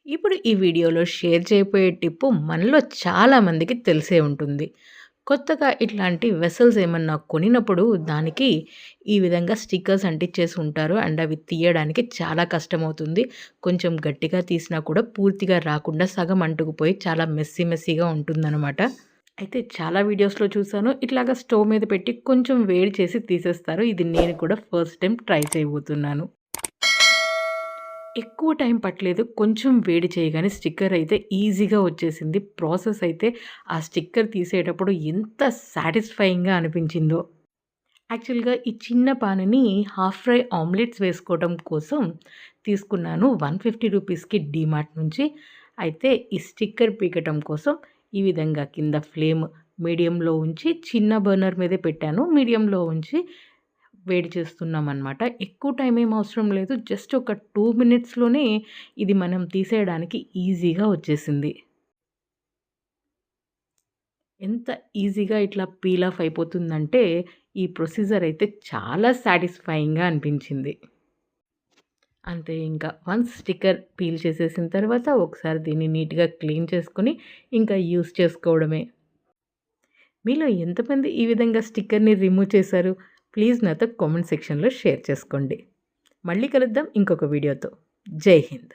ఇప్పుడు ఈ వీడియోలో షేర్ చేయబోయే టిప్పు మనలో చాలామందికి తెలిసే ఉంటుంది. కొత్తగా ఇట్లాంటి వెసల్స్ ఏమన్నా కొనినప్పుడు దానికి ఈ విధంగా స్టిక్కర్స్ అంటించేసి ఉంటారు. అండ్ అవి తీయడానికి చాలా కష్టమవుతుంది. కొంచెం గట్టిగా తీసినా కూడా పూర్తిగా రాకుండా సగం అంటుకుపోయి చాలా మెస్సీగా ఉంటుందనమాట. అయితే చాలా వీడియోస్‌లో చూసాను. ఇట్లాగా స్టవ్ మీద పెట్టి కొంచెం వేడి చేసి తీసేస్తారు. ఇది నేను కూడా ఫస్ట్ టైమ్ ట్రై చేయబోతున్నాను. ఎక్కువ టైం పట్టలేదు. కొంచెం వేడి చేయగానే స్టిక్కర్ అయితే ఈజీగా వచ్చేసింది. ప్రాసెస్ అయితే ఆ స్టిక్కర్ తీసేటప్పుడు ఎంత సాటిస్ఫైయింగ్‌గా అనిపించిందో. యాక్చువల్‌గా ఈ చిన్న పానని హాఫ్ ఫ్రై ఆమ్లెట్స్ వేసుకోవడం కోసం తీసుకున్నాను. 150 రూపీస్‌కి డీమార్ట్ నుంచి. అయితే ఈ స్టిక్కర్ పీకటం కోసం ఈ విధంగా కింద ఫ్లేమ్ మీడియంలో ఉంచి చిన్న బర్నర్ మీదే పెట్టాను. మీడియంలో ఉంచి వేడి చేస్తున్నామనమాట. ఎక్కువ టైం ఏం అవసరం లేదు. జస్ట్ ఒక 2 మినిట్స్‌లోనే ఇది మనం తీసేయడానికి ఈజీగా వచ్చేసింది. ఎంత ఈజీగా ఇట్లా పీల్ ఆఫ్ అయిపోతుందంటే, ఈ ప్రొసీజర్ అయితే చాలా సాటిస్ఫైయింగ్‌గా అనిపించింది. అంతే ఇంకా వన్స్ స్టిక్కర్ పీల్ చేసేసిన తర్వాత ఒకసారి దీన్ని నీట్‌గా క్లీన్ చేసుకొని ఇంకా యూజ్ చేసుకోవడమే. మీలో ఎంతమంది ఈ విధంగా స్టిక్కర్‌ని రిమూవ్ చేశారు? ప్లీజ్ నాతో కామెంట్ సెక్షన్‌లో షేర్ చేసుకోండి. మళ్ళీ కలుద్దాం ఇంకొక వీడియోతో. జై హింద్.